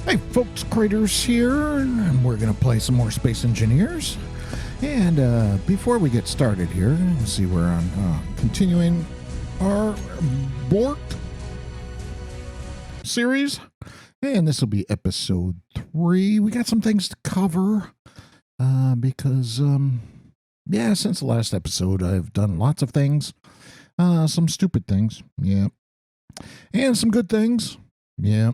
Hey folks, Craterz here, and we're going to play some more Space Engineers. And before we get started here, let's see, we're on continuing our Borked series, and this will be episode 3. We got some things to cover because, yeah, since the last episode, I've done lots of things, some stupid things, yeah, and some good things, yeah.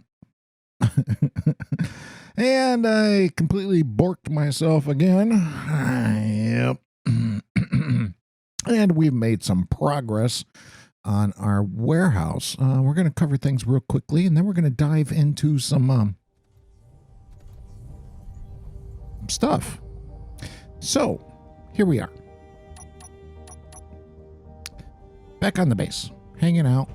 And I completely borked myself again. Yep. And we've made some progress on our warehouse. We're going to cover things real quickly, and then we're going to dive into some stuff. So, here we are. Back on the base, hanging out.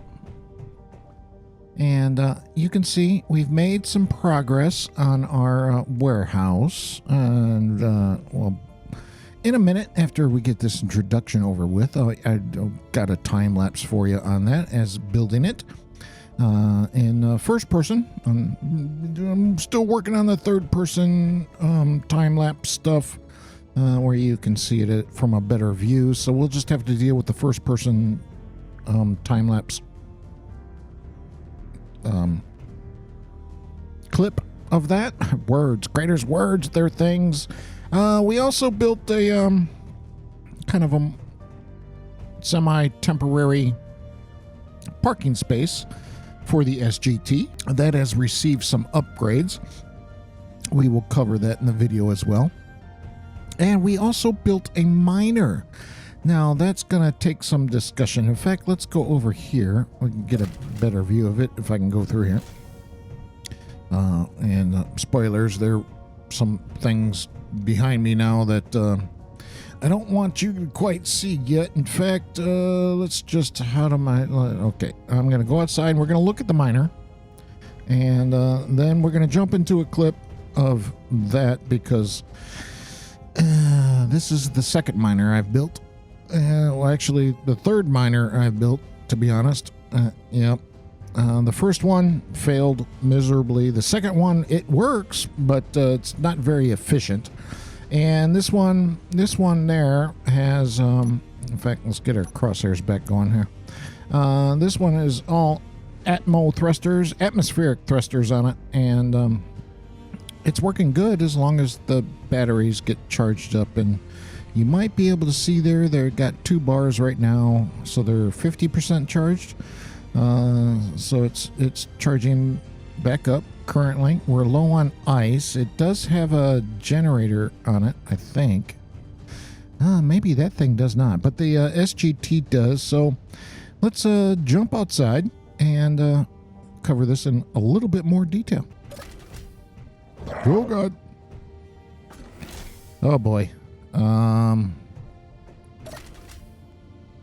And you can see we've made some progress on our warehouse. And, well, in a minute, after we get this introduction over with, I got a time lapse for you on that as building it. In first person, I'm still working on the third person time lapse stuff where you can see it from a better view. So we'll just have to deal with the first person time lapse clip of that. Words, Craterz words, they're things. We also built a kind of a semi-temporary parking space for the SGT that has received some upgrades. We will cover that in the video as well. And we also built a miner. Now, that's going to take some discussion. In fact, let's go over here. We can get a better view of it if I can go through here. And spoilers, there are some things behind me now that I don't want you to quite see yet. In fact, let's just, okay, I'm going to go outside and we're going to look at the miner. And then we're going to jump into a clip of that because this is the second miner I've built. Well, actually, the third miner I've built, to be honest. Yep. The first one failed miserably. The second one, it works, but it's not very efficient. And this one there has, in fact, let's get our crosshairs back going here. This one is all atmospheric thrusters on it, and it's working good as long as the batteries get charged up. And you might be able to see there, they've got 2 bars right now, so they're 50% charged. So it's charging back up currently. We're low on ice. It does have a generator on it, I think. Maybe that thing does not, but the SGT does. So let's jump outside and cover this in a little bit more detail. Oh, God. Oh, boy.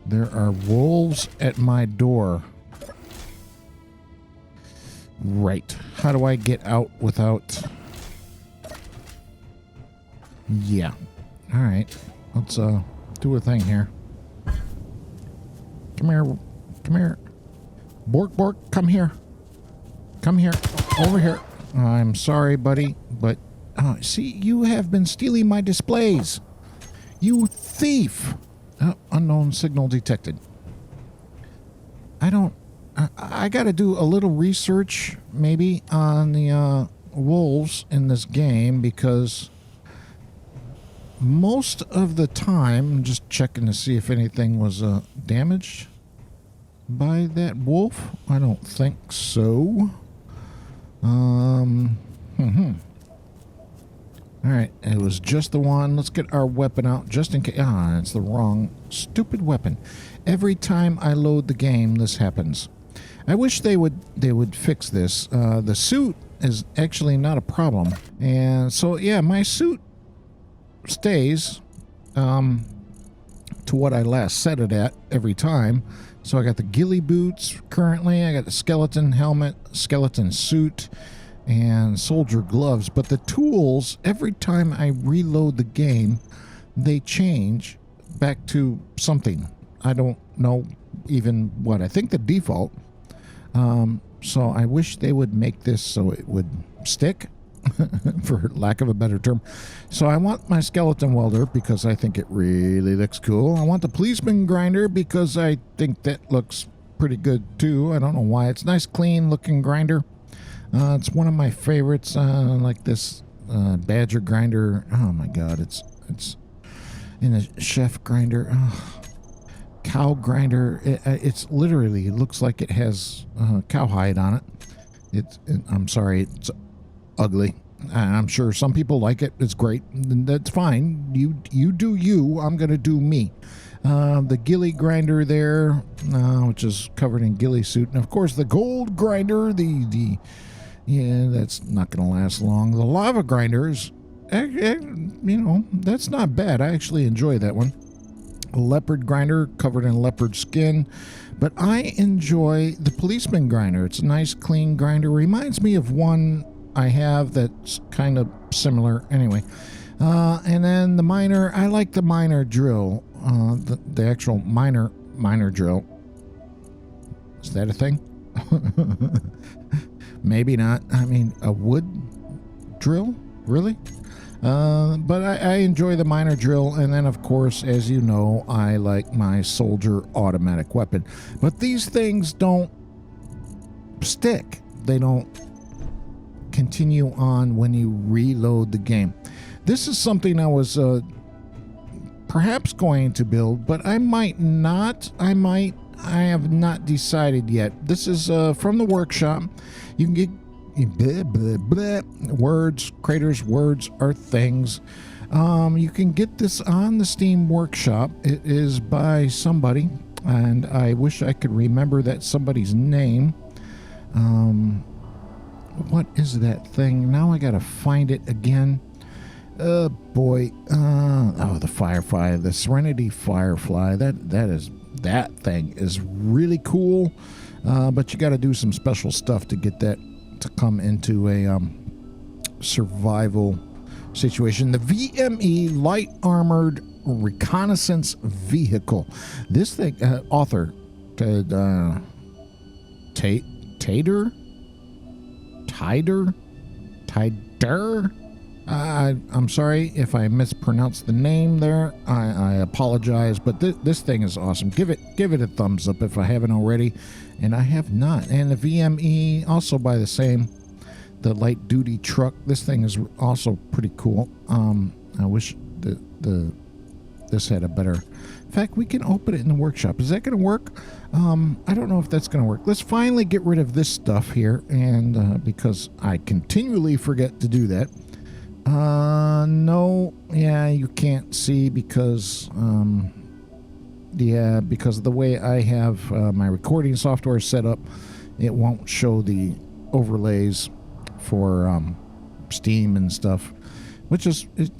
There are wolves at my door. Right. How do I get out without... Yeah. All right. Let's do a thing here. Come here. Come here. Bork, come here. Come here. Over here. I'm sorry, buddy, but... see, you have been stealing my displays. You thief! Unknown signal detected. I got to do a little research, maybe, on the wolves in this game, because most of the time, I'm just checking to see if anything was damaged by that wolf. I don't think so. All right, it was just the one. Let's get our weapon out just in case. It's the wrong stupid weapon. Every time I load the game, this happens. I wish they would fix this. The suit is actually not a problem. And so, yeah, my suit stays to what I last set it at every time. So I got the ghillie boots currently. I got the skeleton helmet, skeleton suit, and soldier gloves. But the tools, every time I reload the game, they change back to something. I don't know even what. I think the default So I wish they would make this so it would stick, for lack of a better term. So I want my skeleton welder because I think it really looks cool. I want the policeman grinder because I think that looks pretty good too. I don't know why. It's a nice, clean looking grinder. It's one of my favorites, like this badger grinder. Oh my god, it's in a chef grinder. Oh, cow grinder. It's literally, it looks like it has cowhide on it. I'm sorry, it's ugly. I'm sure some people like it. It's great. That's fine. You do you. I'm gonna do me. The ghillie grinder there, which is covered in ghillie suit, and of course the gold grinder. Yeah, that's not gonna last long. The lava grinders, that's not bad. I actually enjoy that one. A leopard grinder covered in leopard skin, but I enjoy the policeman grinder. It's a nice, clean grinder. Reminds me of one I have that's kind of similar. Anyway, and then the miner. I like the miner drill. The actual miner drill. Is that a thing? Maybe not. I mean, a wood drill? Really? But I enjoy the miner drill. And then, of course, as you know, I like my soldier automatic weapon. But these things don't stick. They don't continue on when you reload the game. This is something I was perhaps going to build, but I might not. I have not decided yet. This is from the workshop. You can get words. Craterz words are things. You can get this on the Steam Workshop. It is by somebody, and I wish I could remember that somebody's name. What is that thing? Now I gotta find it again. Oh boy. The Firefly, the Serenity Firefly. That thing is really cool. But you got to do some special stuff to get that to come into a survival situation. The VME Light Armored Reconnaissance Vehicle. This thing, author, Tider. I'm sorry if I mispronounced the name there. I apologize, but this thing is awesome. Give it a thumbs up if I haven't already, and I have not. And the VME, also by the same, the light duty truck. This thing is also pretty cool. I wish this had a better. In fact, we can open it in the workshop. Is that going to work? I don't know if that's going to work. Let's finally get rid of this stuff here, and because I continually forget to do that. No, yeah, you can't see because because of the way I have my recording software set up, it won't show the overlays for Steam and stuff, which is it's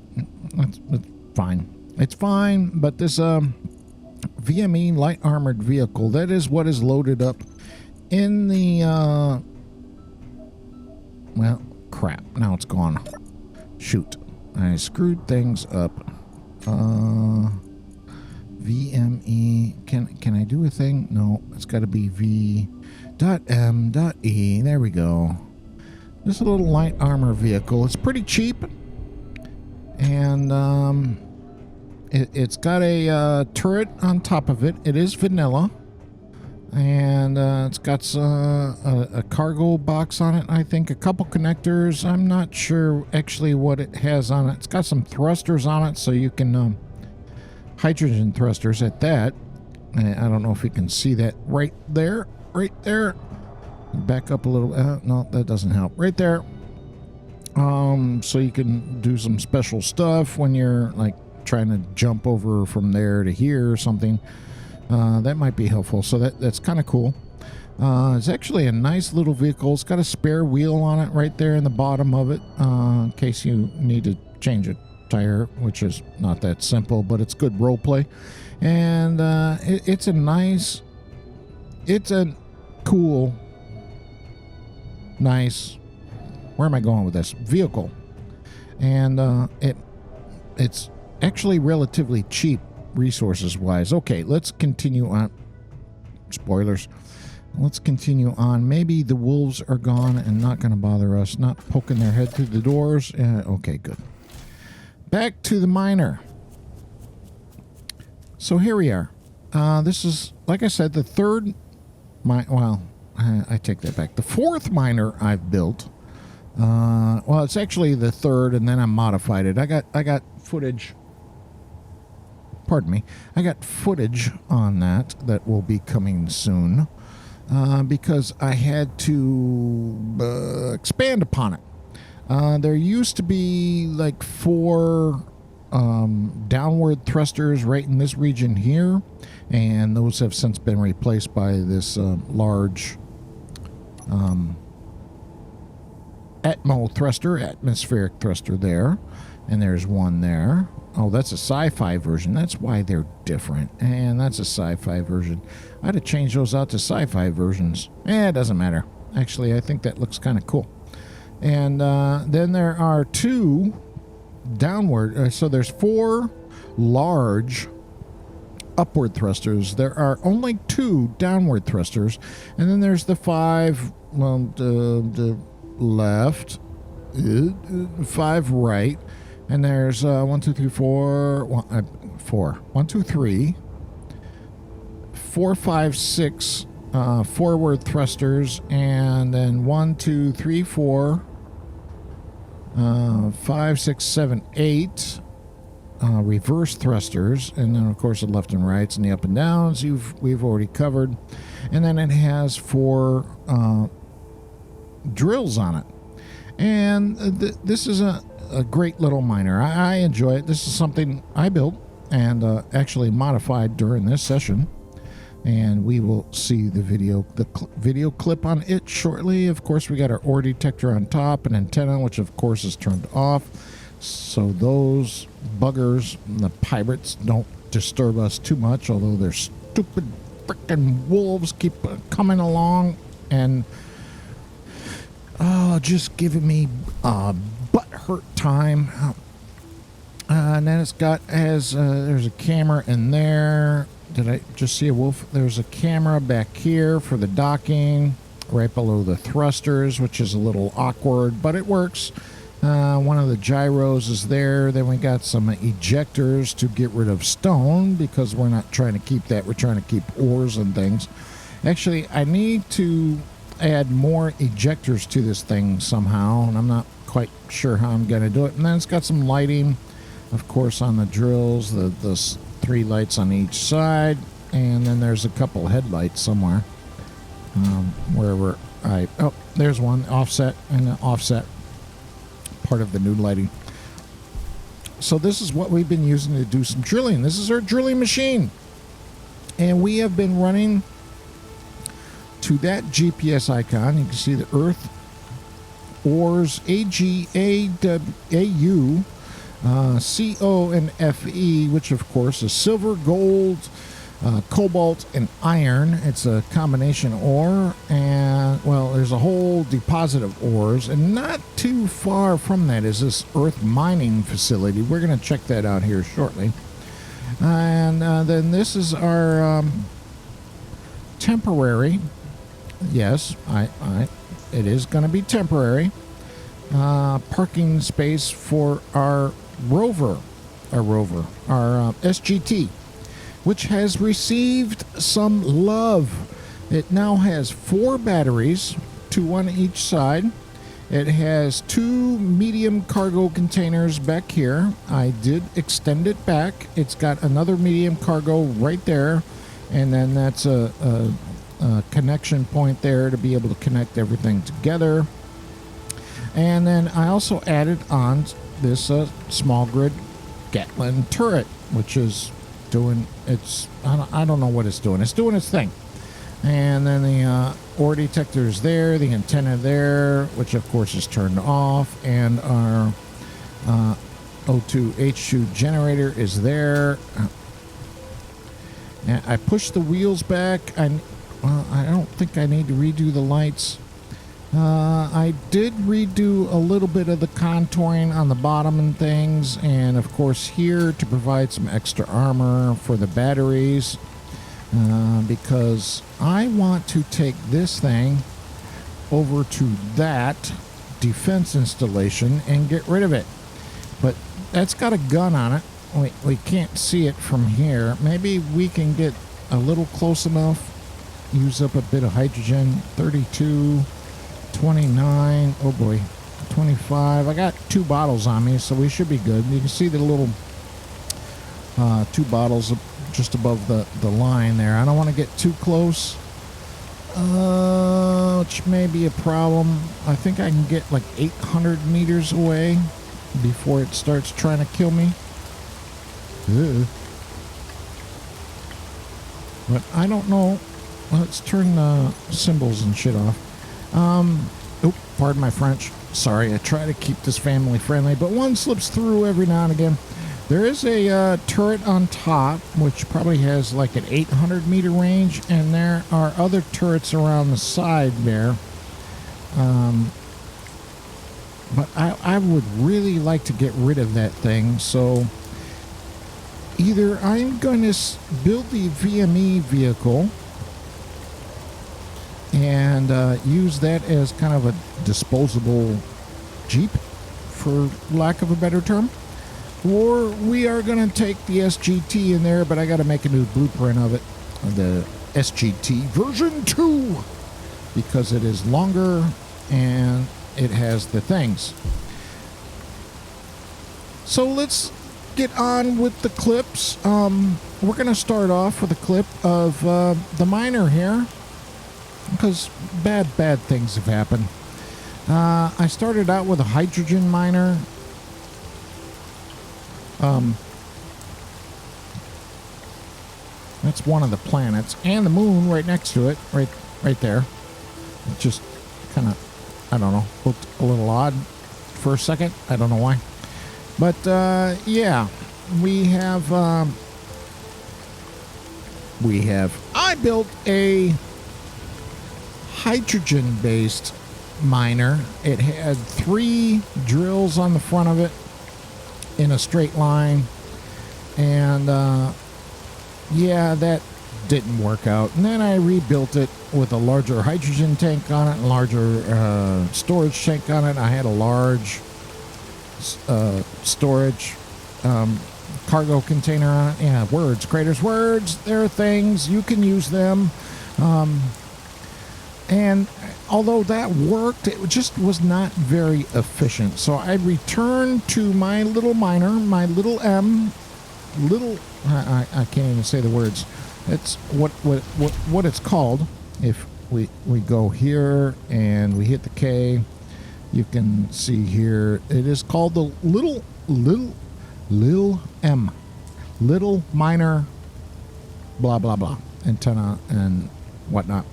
fine. It's fine, but this VME light armored vehicle, that is what is loaded up in the well, crap, now it's gone. Shoot, I screwed things up. VME, can I do a thing? No, it's got to be V.M.E. There we go. This is a little light armor vehicle. It's pretty cheap, and it's got a turret on top of it. It is vanilla, and it's got a cargo box on it. I think a couple connectors. I'm not sure actually what it has on it. It's got some thrusters on it, so you can hydrogen thrusters at that. I don't know if you can see that right there. Back up a little. No, that doesn't help. Right there. So you can do some special stuff when you're like trying to jump over from there to here or something. That might be helpful. So that's kind of cool. It's actually a nice little vehicle. It's got a spare wheel on it right there in the bottom of it, in case you need to change a tire, which is not that simple, but it's good role play. And it's a cool, nice, where am I going with this? Vehicle. And it's actually relatively cheap resources wise. Okay, let's continue on. Spoilers. let's continue on. Maybe the wolves are gone and not going to bother us, not poking their head through the doors. Okay, good. Back to the miner. So here we are. This is, like I said, the third well, I take that back. The fourth miner I've built. Well, it's actually the third, and then I modified it. I got footage. Pardon me. I got footage on that will be coming soon, because I had to expand upon it. There used to be like 4 downward thrusters right in this region here, and those have since been replaced by this large atmospheric thruster there, and there's one there. Oh, that's a sci-fi version. That's why they're different. And that's a sci-fi version. I'd have changed those out to sci-fi versions. It doesn't matter. Actually, I think that looks kind of cool. And then there are 2 downward. So there's 4 large upward thrusters. There are only 2 downward thrusters. And then there's the 5, well, the left, 5 right. And there's 1, 2, 3, 4. 1, 2, 3. 4, 5, 6 forward thrusters, and then 1, 2, 3, 4, 5, 6, 7, 8 reverse thrusters, and then of course the left and rights and the up and downs we've already covered, and then it has 4 drills on it. And this is a great little miner. I enjoy it. This is something I built and actually modified during this session, and we will see the video clip on it shortly. Of course, we got our ore detector on top, an antenna, which of course is turned off, so those buggers, the pirates, don't disturb us too much, although their stupid frickin' wolves keep coming along and just giving me butt-hurt time. And then there's a camera in there. Did I just see a wolf? There's a camera back here for the docking, right below the thrusters, which is a little awkward, but it works. One of the gyros is there. Then we got some ejectors to get rid of stone, because we're not trying to keep that. We're trying to keep ores and things. Actually, I need to add more ejectors to this thing somehow, and I'm not quite sure how I'm going to do it. And then it's got some lighting, of course, on the drills, the 3 lights on each side, and then there's a couple headlights somewhere, wherever there's one offset, and the offset part of the new lighting. So this is what we've been using to do some drilling. This is our drilling machine, and we have been running to that GPS icon. You can see the Earth ores, AGAU, CO and FE, which of course is silver, gold, cobalt, and iron. It's a combination ore, and well, there's a whole deposit of ores, and not too far from that is this Earth mining facility. We're going to check that out here shortly. And then this is our temporary, yes, it is going to be temporary, parking space for our SGT, which has received some love. It now has 4 batteries, 2 on each side. It has 2 medium cargo containers back here. I did extend it back. It's got another medium cargo right there, and then that's a connection point there to be able to connect everything together. And then I also added on this small grid Gatlin turret, which is doing its, I don't know what it's doing. It's doing its thing. And then the ore detector is there, the antenna there, which of course is turned off, and our O2 H2 generator is there. And I pushed the wheels back. I don't think I need to redo the lights. I did redo a little bit of the contouring on the bottom and things, and of course here to provide some extra armor for the batteries. because I want to take this thing over to that defense installation and get rid of it. But that's got a gun on it. We can't see it from here. Maybe we can get a little close enough, use up a bit of hydrogen. 32, 29, oh boy, 25. I got 2 bottles on me, so we should be good. You can see the little 2 bottles just above the line there. I don't want to get too close, which may be a problem. I think I can get like 800 meters away before it starts trying to kill me. Ugh. But I don't know. Let's turn the symbols and shit off. Oh, pardon my French. Sorry, I try to keep this family friendly, but one slips through every now and again. There is a turret on top, which probably has like an 800 meter range, and there are other turrets around the side there. But I would really like to get rid of that thing, so either I'm going to build the VME vehicle and use that as kind of a disposable Jeep, for lack of a better term, or we are going to take the SGT in there, but I got to make a new blueprint of it, the SGT version 2, because it is longer and it has the things. So let's get on with the clips. We're going to start off with a clip of the miner here, because bad things have happened. I started out with a hydrogen miner. That's one of the planets, and the moon right next to it, right there. It just kind of, I don't know, looked a little odd for a second. I don't know why. But yeah, I built a hydrogen-based miner. It had 3 drills on the front of it in a straight line, and yeah, that didn't work out. And then I rebuilt it with a larger hydrogen tank on it, and larger storage tank on it. I had a large storage cargo container on it. Yeah, words, Craterz, words. There are things, you can use them. And although that worked, it just was not very efficient. So I returned to my little miner, my little M, I can't even say the words. It's what it's called. If we go here and we hit the K, you can see here it is called the little M, little miner, blah blah blah, antenna and whatnot.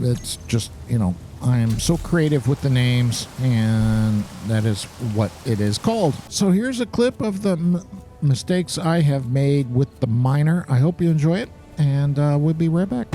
It's just, you know, I am so creative with the names, and that is what it is called. So here's a clip of the mistakes I have made with the miner. I hope you enjoy it, and we'll be right back.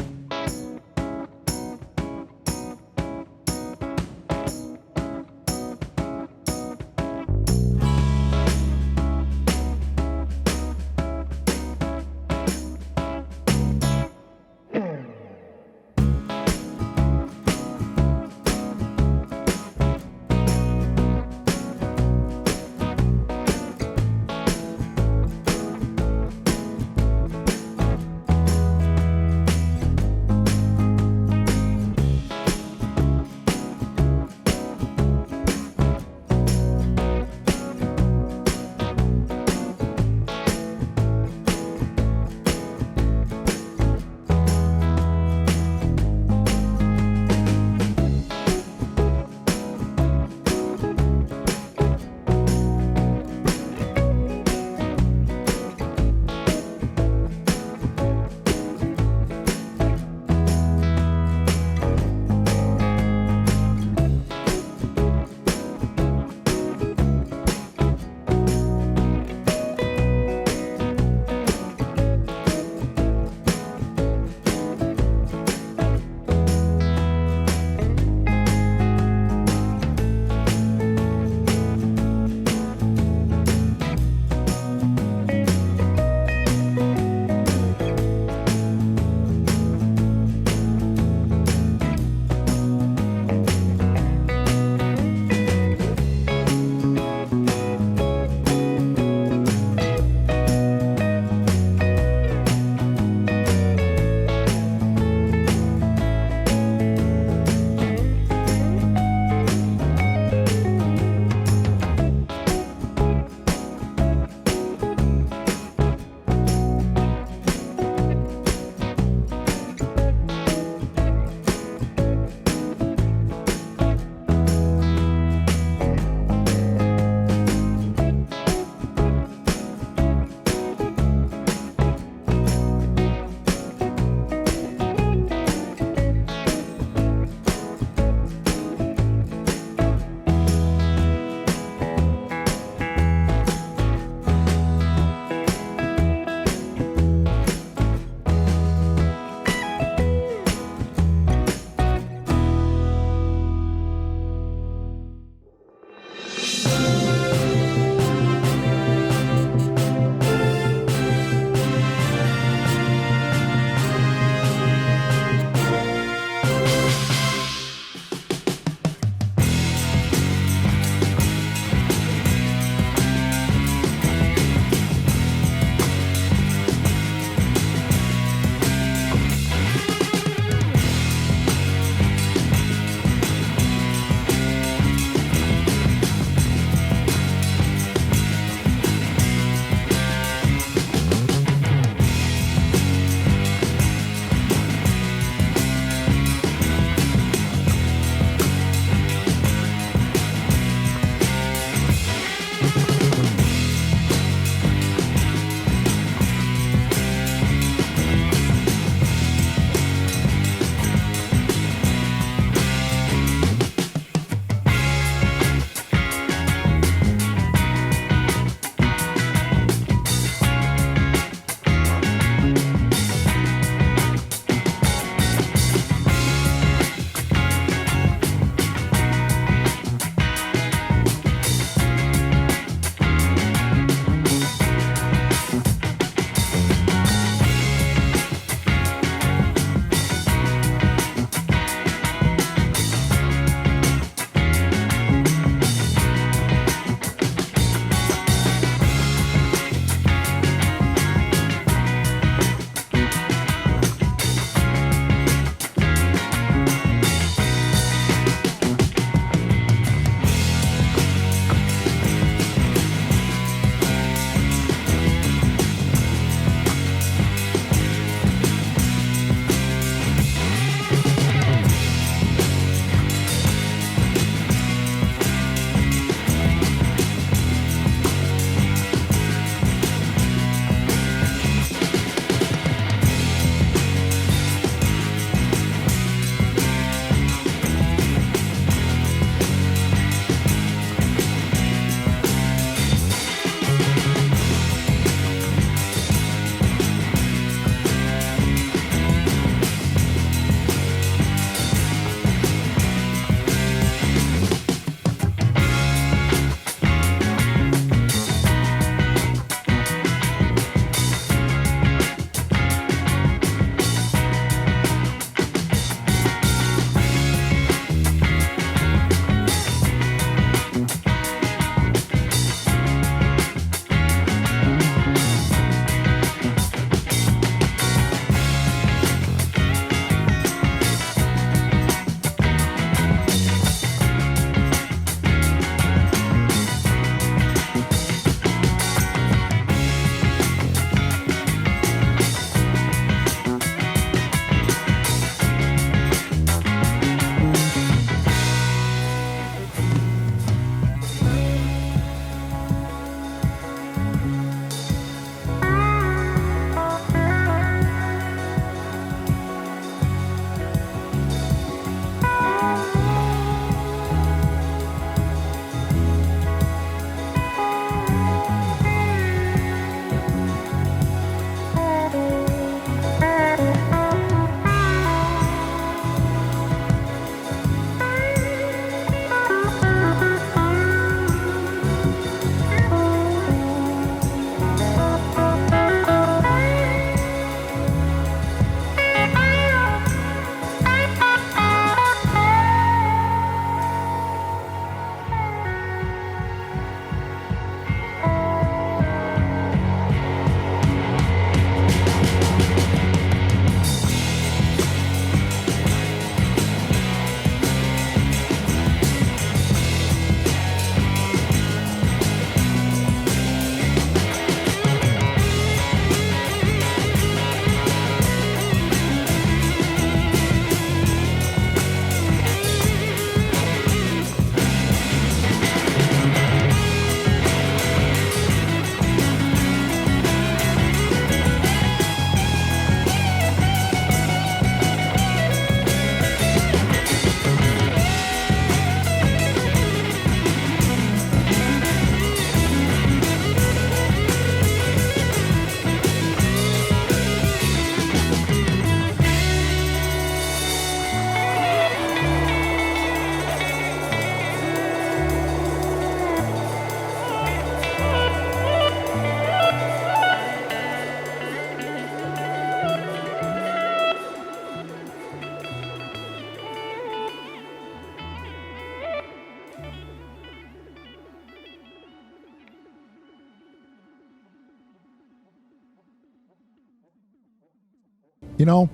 You know,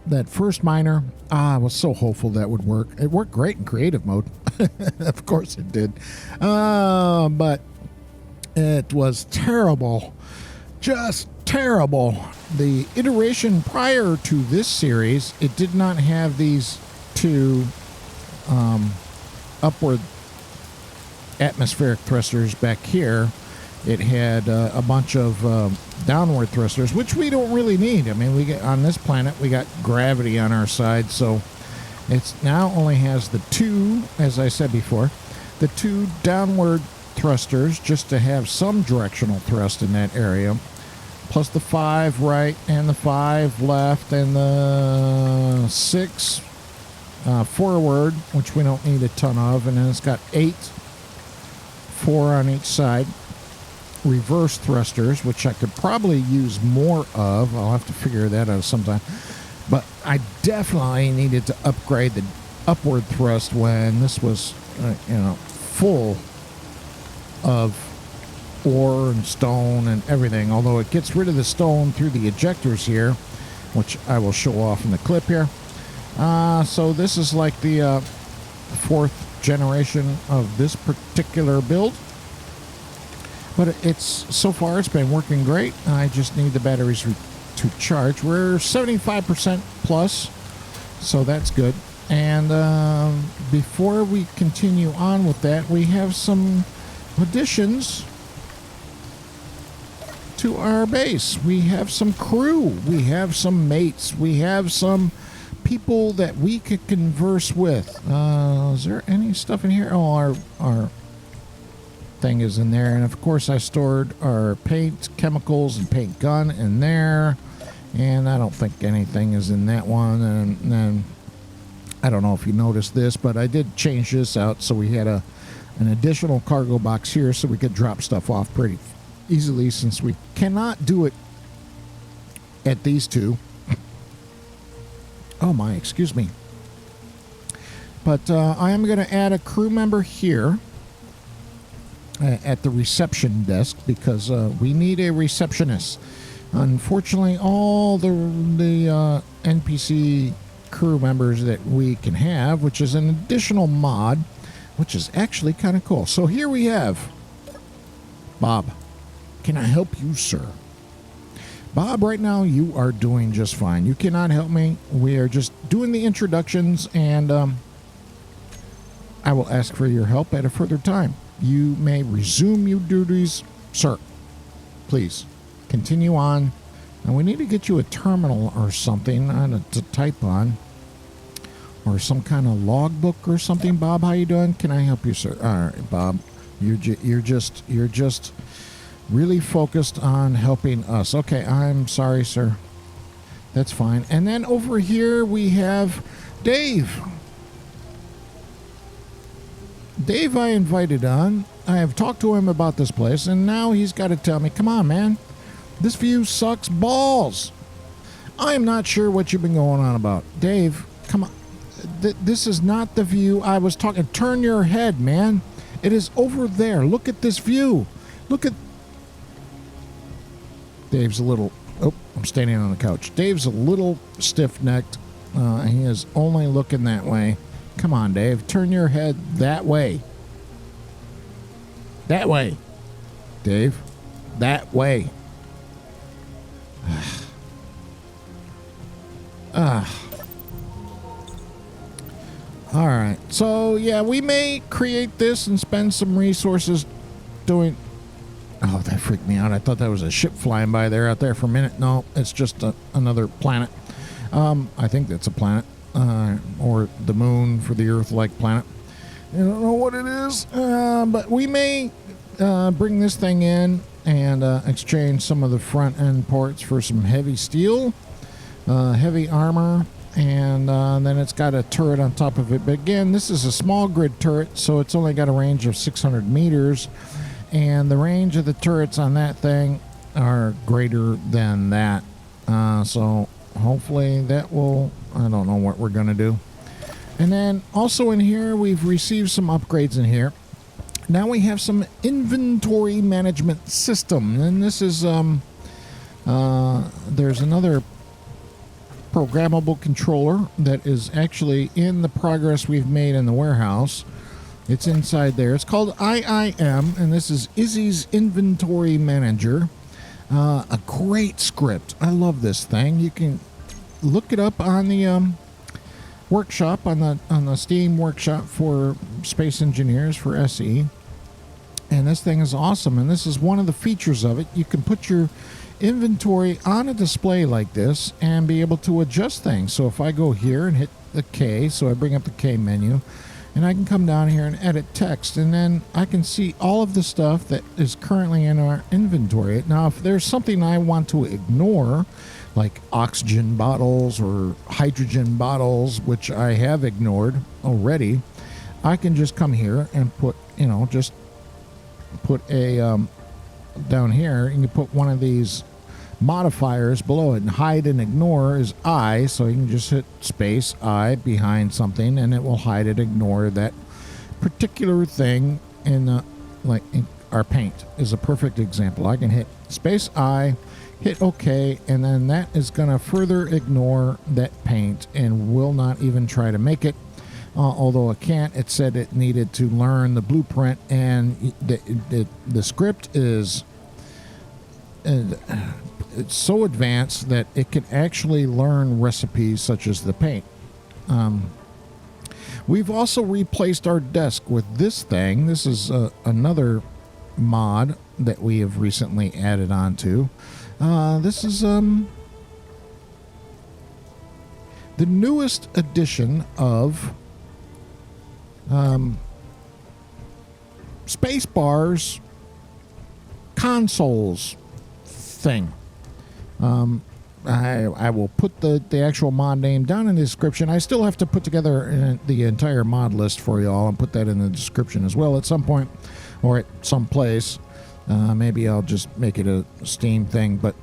that first miner, I was so hopeful that would work. It worked great in creative mode. Of course it did. But it was terrible. Just terrible. The iteration prior to this series, it did not have these two upward atmospheric thrusters back here. It had a bunch of downward thrusters, which we don't really need. I mean, we get on this planet, we got gravity on our side, so it's now only has the two, as I said before, the two downward thrusters just to have some directional thrust in that area, plus the 5 right and the 5 left and the 6 forward, which we don't need a ton of, and then it's got 8, 4 on each side. Reverse thrusters, which I could probably use more of. I'll have to figure that out sometime. But I definitely needed to upgrade the upward thrust when this was, full of ore and stone and everything. Although it gets rid of the stone through the ejectors here, which I will show off in the clip here. So this is like the 4th generation of this particular build. But so far it's been working great. I just need the batteries to charge. We're 75% plus, so that's good. And before we continue on with that, we have some additions to our base. We have some crew. We have some mates. We have some people that we could converse with. Is there any stuff in here? Oh, our thing is in there, and of course I stored our paint, chemicals, and paint gun in there, and I don't think anything is in that one. And then I don't know if you noticed this, but I did change this out so we had an additional cargo box here so we could drop stuff off pretty easily, since we cannot do it at these two. Oh my, excuse me. But I am going to add a crew member here at the reception desk, because we need a receptionist. Unfortunately, all the NPC crew members that we can have, which is an additional mod, which is actually kind of cool. So here we have Bob. Can I help you, sir? Bob, right now you are doing just fine. You cannot help me. We are just doing the introductions, and I will ask for your help at a further time. You may resume your duties, sir. Please continue on. And we need to get you a terminal or something to type on, or some kind of logbook or something. Bob, how you doing? Can I help you, sir? All right, Bob. You're just really focused on helping us. Okay, I'm sorry, sir. That's fine. And then over here we have Dave. Dave I invited on. I have talked to him about this place, and now he's got to tell me, come on, man, this view sucks balls. I am not sure what you've been going on about. Dave, come on. This is not the view I was talking. Turn your head, man. It is over there. Look at this view. Look at... Dave's a little... Oh, I'm standing on the couch. Dave's a little stiff-necked. He is only looking that way. Come on, Dave. Turn your head that way. That way. Dave. That way. All right. So, yeah, we may create this and spend some resources doing... Oh, that freaked me out. I thought that was a ship flying by there out there for a minute. No, it's just another planet. I think that's a planet. Or the moon for the Earth-like planet. I don't know what it is, but we may bring this thing in and exchange some of the front-end parts for some heavy steel, heavy armor, and then it's got a turret on top of it. But again, this is a small grid turret, so it's only got a range of 600 meters, and the range of the turrets on that thing are greater than that. So hopefully that will... I don't know what we're going to do. And then also in here, we've received some upgrades in here. Now we have some inventory management system. And this is, there's another programmable controller that is actually in the progress we've made in the warehouse. It's inside there. It's called IIM, and this is Izzy's Inventory Manager. A great script. I love this thing. You can look it up on the workshop, on the Steam workshop for Space Engineers for SE. And this thing is awesome, and this is one of the features of it. You can put your inventory on a display like this and be able to adjust things. So if I go here and hit the K, so I bring up the K menu, and I can come down here and edit text, and then I can see all of the stuff that is currently in our inventory. Now, if there's something I want to ignore, like oxygen bottles or hydrogen bottles, which I have ignored already, I can just come here and put, just put a, down here, you can put one of these modifiers below it, and hide and ignore is I, so you can just hit space I behind something and it will hide and ignore that particular thing. In like in our paint is a perfect example. I can hit space I, hit OK, and then that is going to further ignore that paint and will not even try to make it. Although it can't, it said it needed to learn the blueprint, and the script is it's so advanced that it can actually learn recipes such as the paint. We've also replaced our desk with this thing. This is another mod that we have recently added on to. This is the newest edition of Spacebar's consoles thing. I will put the actual mod name down in the description. I still have to put together the entire mod list for y'all and put that in the description as well at some point, or at some place. Maybe I'll just make it a Steam thing, but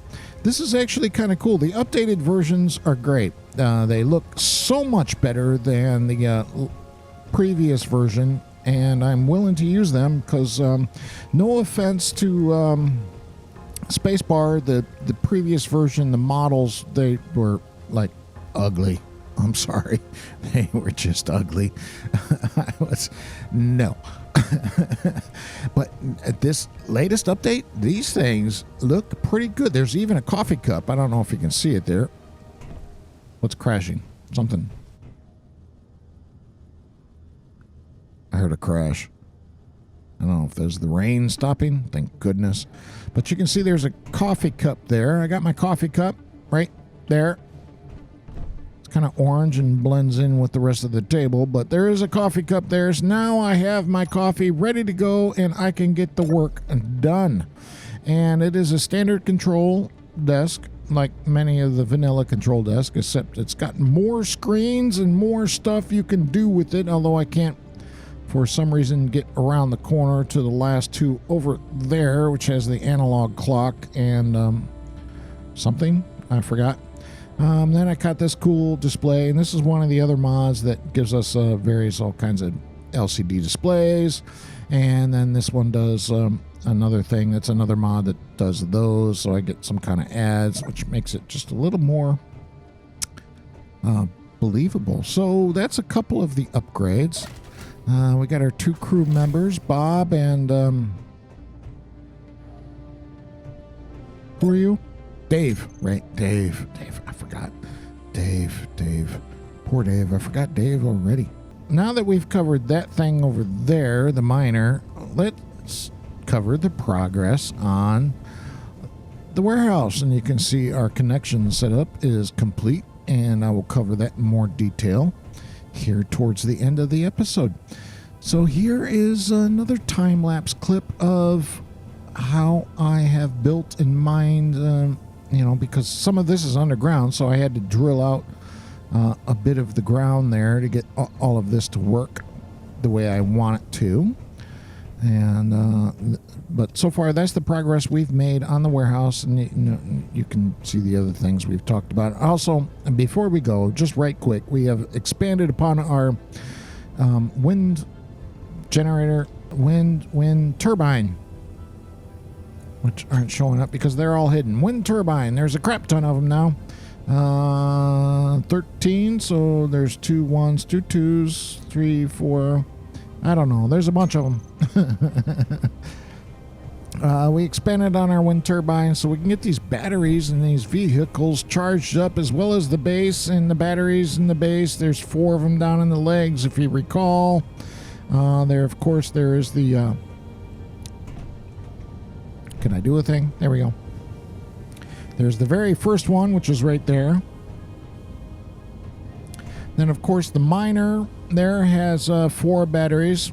this is actually kind of cool. The updated versions are great. They look so much better than the previous version, and I'm willing to use them because no offense to Spacebar, the previous version, the models, they were like ugly. I'm sorry. They were just ugly. No. But at this latest update, these things look pretty good. There's even a coffee cup. I don't know if you can see it there. What's crashing? Something. I heard a crash. I don't know if there's the rain stopping. Thank goodness. But you can see there's a coffee cup there. I got my coffee cup right there. It's kind of orange and blends in with the rest of the table, but there is a coffee cup there. So now I have my coffee ready to go, and I can get the work done. And it is a standard control desk, like many of the vanilla control desks, except it's got more screens and more stuff you can do with it, although I can't for some reason get around the corner to the last two over there, which has the analog clock and something I forgot. Then I got this cool display, and this is one of the other mods that gives us various all kinds of LCD displays. And then this one does another thing. That's another mod that does those, so I get some kind of ads, which makes it just a little more believable. So that's a couple of the upgrades. We got our two crew members, Bob and who are you? Dave, right? Dave. I forgot. Dave. Poor Dave. I forgot Dave already. Now that we've covered that thing over there, the miner, let's cover the progress on the warehouse. And you can see our connection setup is complete, and I will cover that in more detail here towards the end of the episode. So here is another time-lapse clip of how I have built and mined, because some of this is underground, so I had to drill out a bit of the ground there to get all of this to work the way I want it to. And but so far, that's the progress we've made on the warehouse, and you can see the other things we've talked about. Also, before we go, just right quick, we have expanded upon our wind generator, wind turbine, which aren't showing up because they're all hidden. Wind turbine, there's a crap ton of them now. 13, so there's 2 1s, 2 2s, 3, 4. I don't know. There's a bunch of them. We expanded on our wind turbines so we can get these batteries and these vehicles charged up, as well as the base and the batteries in the base. There's 4 of them down in the legs, if you recall. There, of course, there is the... Can I do a thing? There we go. There's the very first one, which is right there. Then, of course, the miner there has 4 batteries.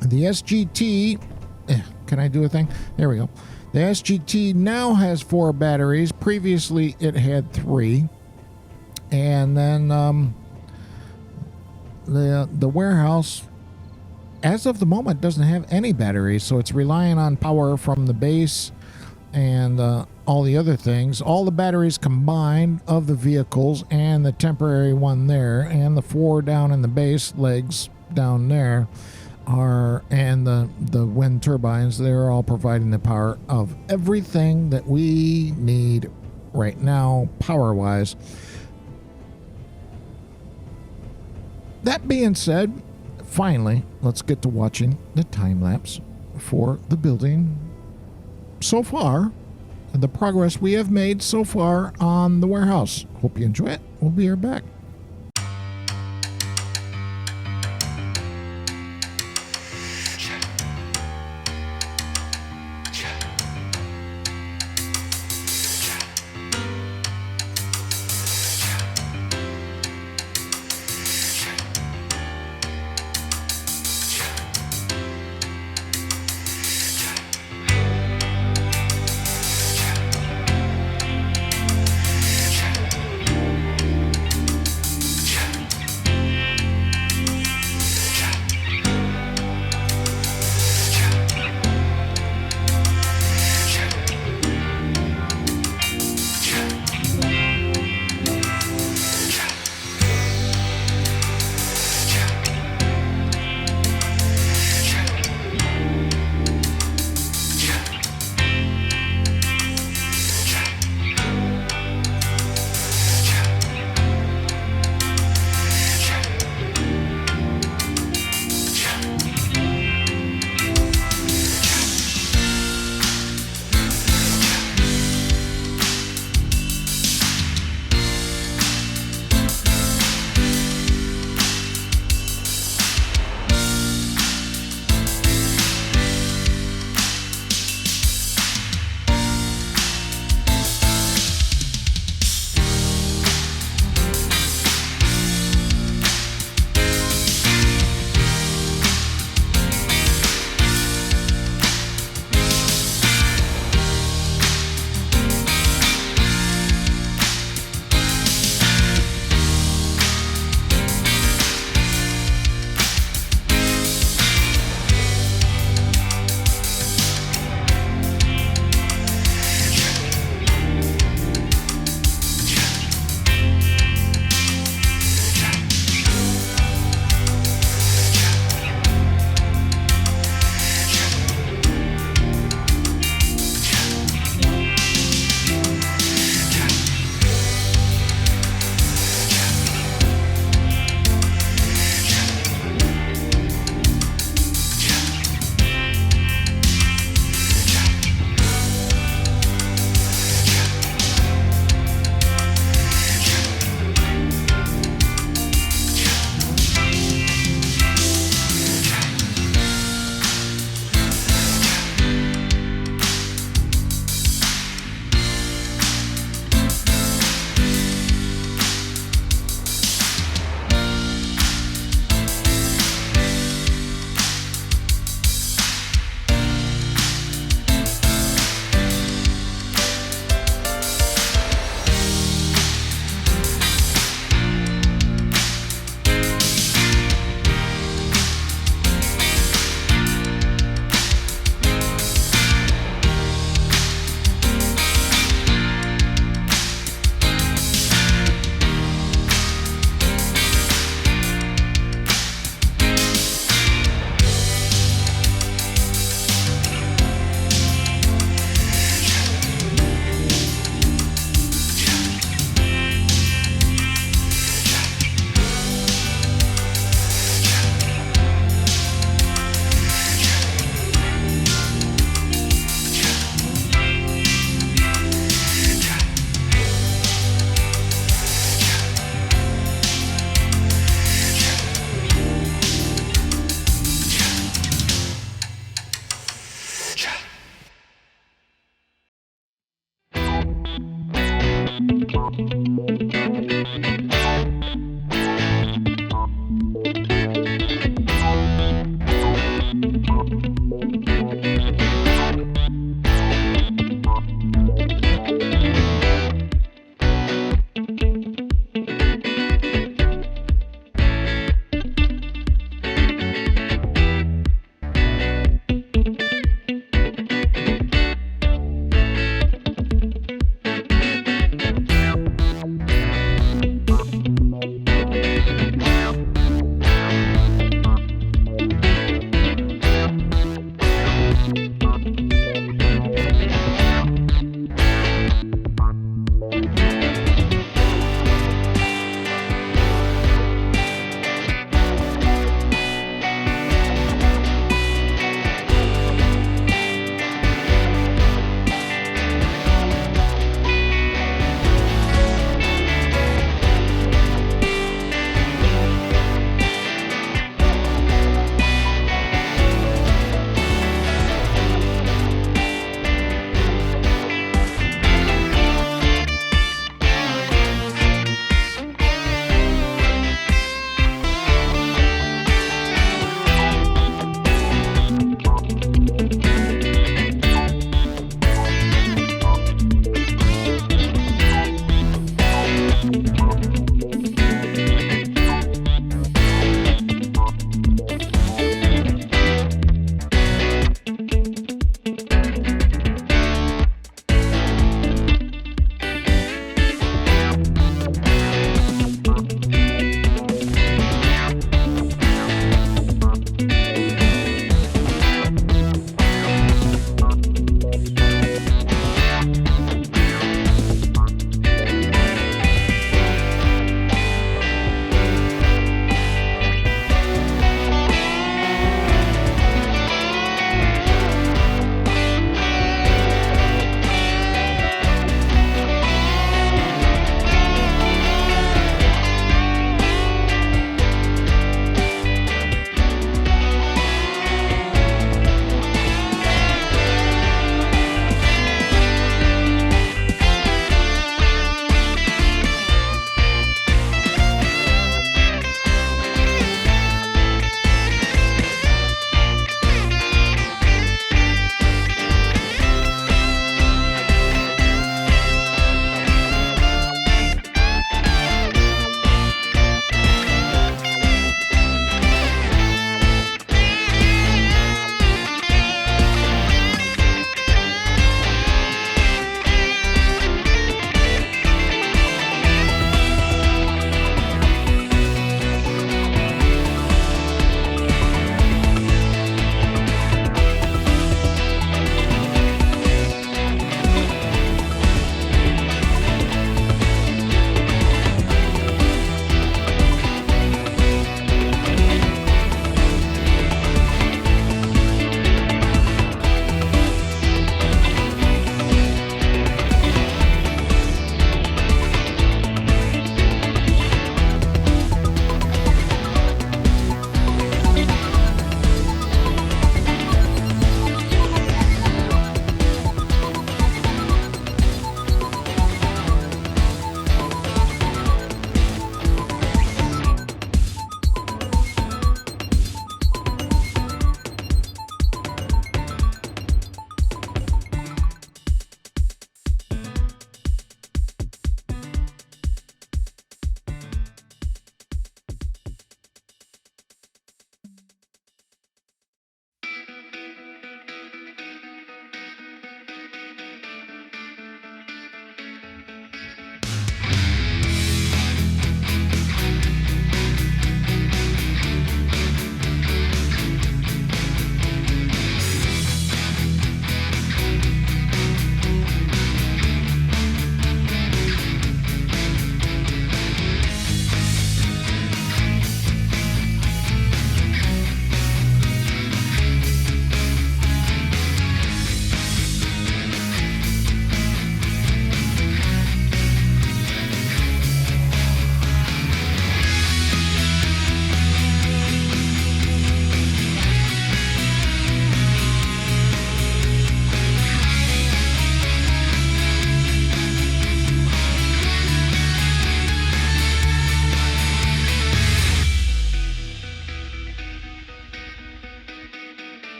The SGT... Can I do a thing? There we go. The SGT now has 4 batteries. Previously, it had 3. And then the warehouse, as of the moment, doesn't have any batteries. So it's relying on power from the base and all the other things. All the batteries combined of the vehicles and the temporary one there and the 4 down in the base legs down there are, and the wind turbines, they're all providing the power of everything that we need right now, power-wise. That being said, finally, let's get to watching the time-lapse for the building so far, the progress we have made so far on the warehouse. Hope you enjoy it. We'll be right back.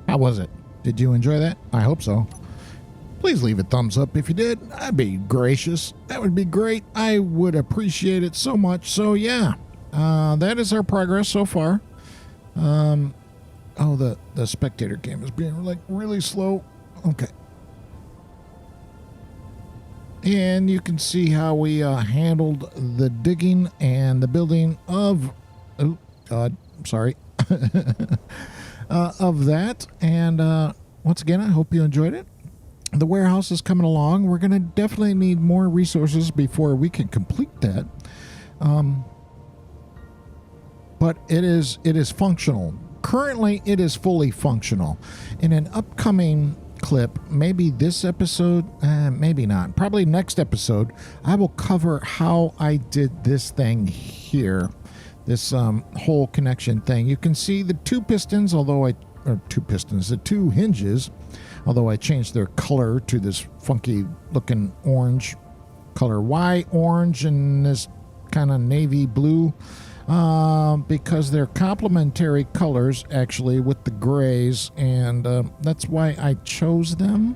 How was it? Did you enjoy that? I hope so. Please leave a thumbs up if you did. I'd be gracious. That would be great. I would appreciate it so much. So yeah, that is our progress so far. Oh, the spectator cam is being like really slow. Okay. And you can see how we handled the digging and the building of, oh God, sorry, of that. And once again, I hope you enjoyed it. The warehouse is coming along. We're going to definitely need more resources before we can complete that. But it is functional. Currently, it is fully functional. In an upcoming clip, maybe this episode, maybe not, probably next episode, I will cover how I did this thing here, this whole connection thing. You can see the two pistons, the two hinges, although I changed their color to this funky looking orange color. Why orange and this kind of navy blue? Because they're complementary colors actually with the grays, and that's why I chose them.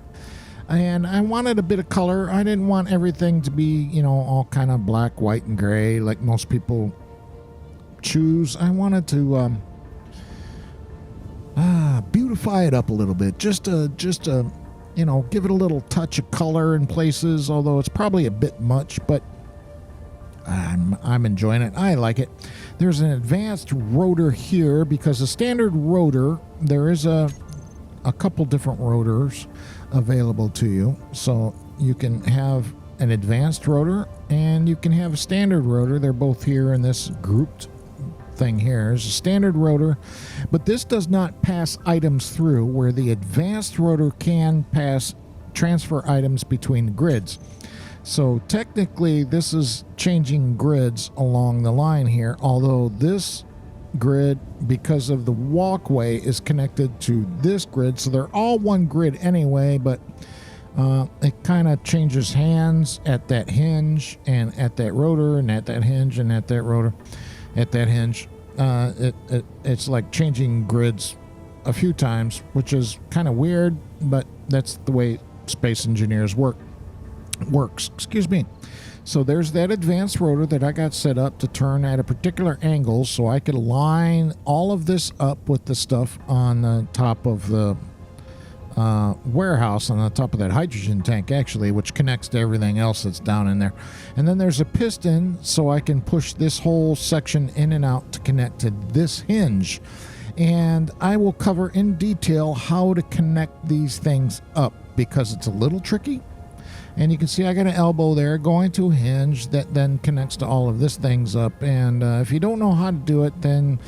And I wanted a bit of color. I didn't want everything to be, all kind of black, white, and gray like most people choose. I wanted to beautify it up a little bit, just give it a little touch of color in places, although it's probably a bit much, but I'm enjoying it. I like it. There's an advanced rotor here because the standard rotor, there is a couple different rotors available to you. So you can have an advanced rotor and you can have a standard rotor. They're both here in this grouped thing here. There's a standard rotor, but this does not pass items through, where the advanced rotor can transfer items between grids. So technically this is changing grids along the line here, although this grid, because of the walkway, is connected to this grid, so they're all one grid anyway, but it kind of changes hands at that hinge and at that rotor and at that hinge and at that rotor, at that hinge. It's like changing grids a few times, which is kind of weird, but that's the way space engineers works. Excuse me. So there's that advanced rotor that I got set up to turn at a particular angle so I could line all of this up with the stuff on the top of the warehouse, on the top of that hydrogen tank actually, which connects to everything else that's down in there. And then there's a piston so I can push this whole section in and out to connect to this hinge. And I will cover in detail how to connect these things up because it's a little tricky. And you can see I got an elbow there going to a hinge that then connects to all of this things up. And if you don't know how to do it, then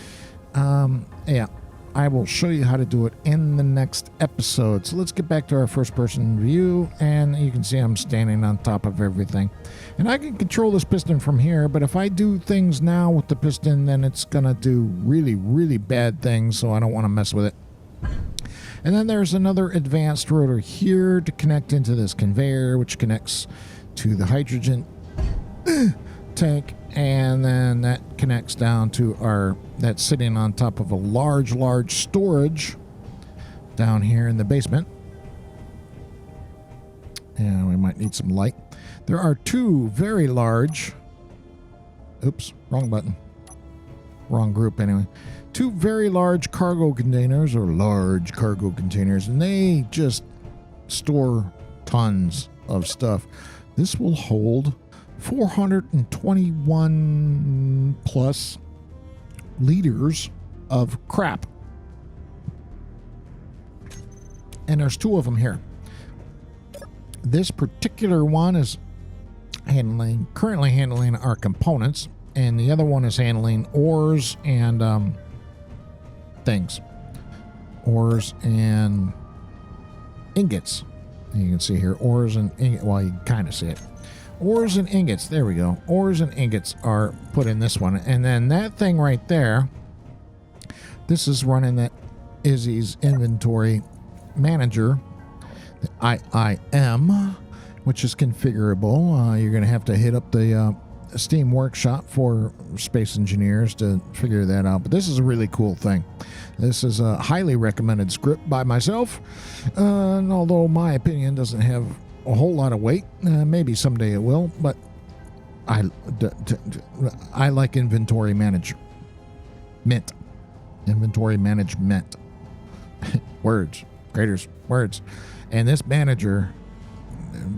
I will show you how to do it in the next episode. So let's get back to our first person view, and you can see I'm standing on top of everything. And I can control this piston from here, but if I do things now with the piston, then it's gonna do really, really bad things, so I don't want to mess with it. And then there's another advanced rotor here to connect into this conveyor, which connects to the hydrogen tank, and then that connects down to that's sitting on top of a large storage down here in the basement. And we might need some light. There are two very large, oops, wrong button, wrong group anyway. Two very large cargo containers, and they just store tons of stuff. This will hold 421 plus liters of crap. And there's two of them here. This particular one is currently handling our components, and the other one is handling ores and ores and ingots. You can see here ores and ingots. Well, you can kind of see it. Ores and ingots. There we go. Ores and ingots are put in this one, and then that thing right there, this is running that Izzy's inventory manager, the IIM, which is configurable. You're going to have to hit up the Steam Workshop for space engineers to figure that out. But this is a really cool thing. This is a highly recommended script by myself. And although my opinion doesn't have a whole lot of weight, maybe someday it will. But I like inventory management. Inventory management. Words. Craterz. Words. And this manager,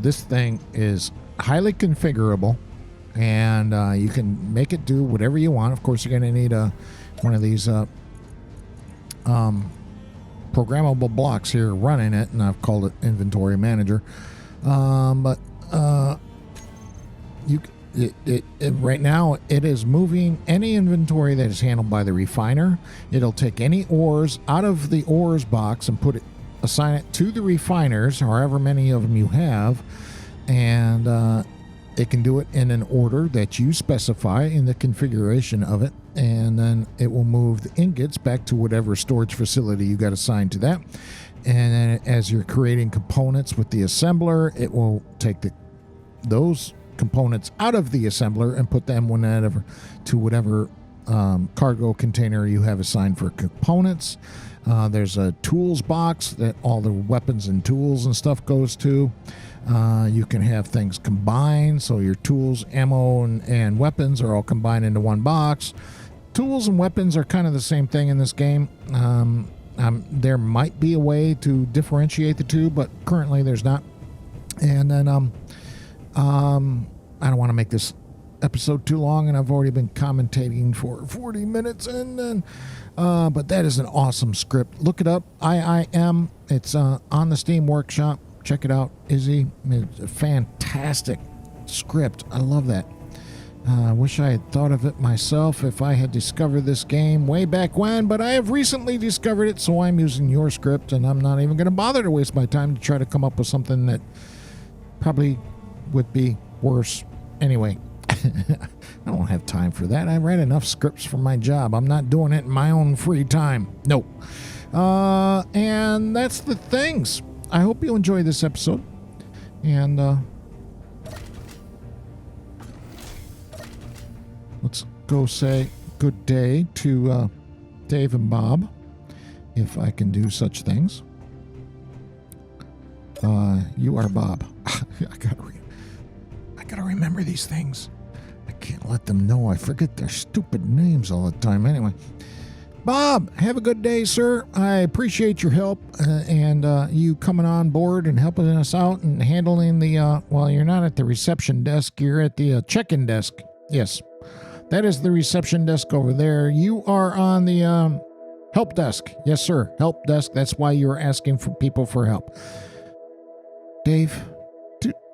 this thing is highly configurable, and you can make it do whatever you want. Of course, you're going to need one of these programmable blocks here running it, and I've called it Inventory Manager. But right now it is moving any inventory that is handled by the refiner. It'll take any ores out of the ores box and assign it to the refiners, however many of them you have, and it can do it in an order that you specify in the configuration of it, and then it will move the ingots back to whatever storage facility you got assigned to that. And then as you're creating components with the assembler, it will take those components out of the assembler and put them to whatever cargo container you have assigned for components. There's a tools box that all the weapons and tools and stuff goes to. You can have things combined, so your tools, ammo, and weapons are all combined into one box. Tools and weapons are kind of the same thing in this game. There might be a way to differentiate the two, but currently there's not. And then I don't want to make this episode too long, and I've already been commentating for 40 minutes, and then but that is an awesome script. Look it up. IIM. It's on the Steam Workshop. Check it out, Izzy. It's a fantastic script. I love that. I wish I had thought of it myself if I had discovered this game way back when, but I have recently discovered it, so I'm using your script, and I'm not even going to bother to waste my time to try to come up with something that probably would be worse. Anyway, I don't have time for that. I write enough scripts for my job. I'm not doing it in my own free time. No. And that's the things. I hope you enjoy this episode. And let's go say good day to Dave and Bob, if I can do such things. You are Bob. I gotta remember these things. I can't let them know I forget their stupid names all the time. Anyway, Bob, have a good day, sir. I appreciate your help and you coming on board and helping us out and handling the, well, you're not at the reception desk. You're at the check-in desk. Yes, that is the reception desk over there. You are on the help desk. Yes, sir. Help desk. That's why you're asking for people for help. Dave,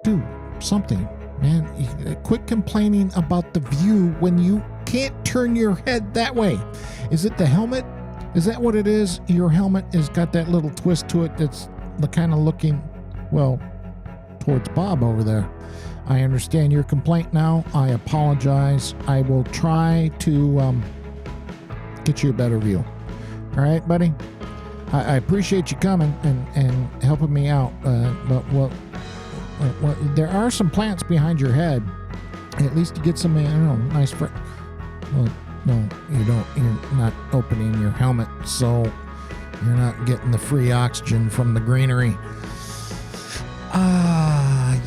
do something, man. Quit complaining about the view when you can't turn your head that way. Is it the helmet? Is that what it is? Your helmet has got that little twist to it that's kind of looking, well, towards Bob over there. I understand your complaint now. I apologize. I will try to get you a better view. All right, buddy? I appreciate you coming and helping me out, but there are some plants behind your head. At least you get some, nice. Well, no, you don't. You're not opening your helmet, so you're not getting the free oxygen from the greenery.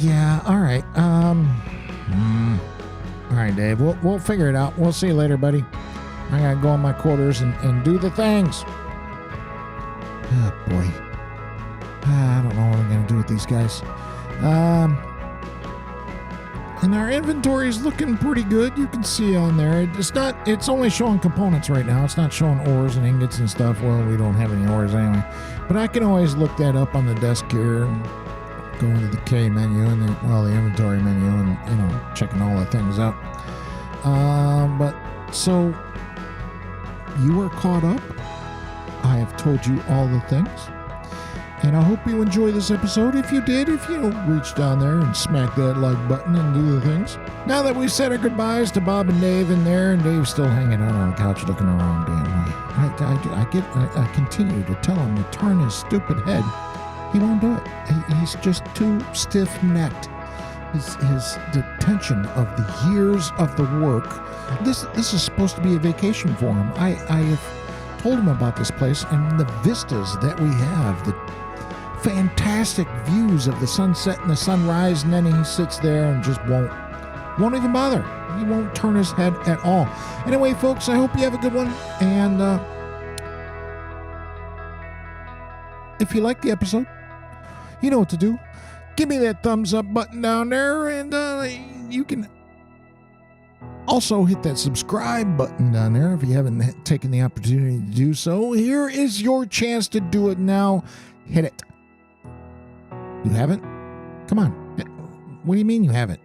Yeah. All right. All right, Dave. We'll figure it out. We'll see you later, buddy. I gotta go in my quarters and do the things. Oh, boy. I don't know what I'm going to do with these guys. And our inventory is looking pretty good. You can see on there. It's only showing components right now. It's not showing ores and ingots and stuff. Well, we don't have any ores anyway. But I can always look that up on the desk here and go into the K menu and the inventory menu and, checking all the things out. But so you are caught up. I have told you all the things, and I hope you enjoy this episode. If you did, reach down there and smack that like button and do the things. Now that we've said our goodbyes to Bob and Dave in there, and Dave's still hanging out on the couch looking around, I continue to tell him to turn his stupid head. He won't do it. He's just too stiff-necked. the tension of the years of the work. This is supposed to be a vacation for him. I have told him about this place and the vistas that we have, the fantastic views of the sunset and the sunrise, and then he sits there and just won't even bother. He won't turn his head at all. Anyway, folks, I hope you have a good one, and if you like the episode, you know what to do. Give me that thumbs up button down there, and you can also hit that subscribe button down there if you haven't taken the opportunity to do so. Here is your chance to do it now. Hit it. You haven't? Come on. What do you mean you haven't?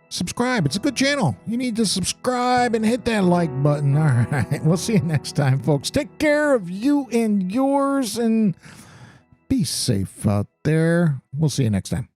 Subscribe. It's a good channel. You need to subscribe and hit that like button. All right. We'll see you next time, folks. Take care of you and yours, and be safe out there. We'll see you next time.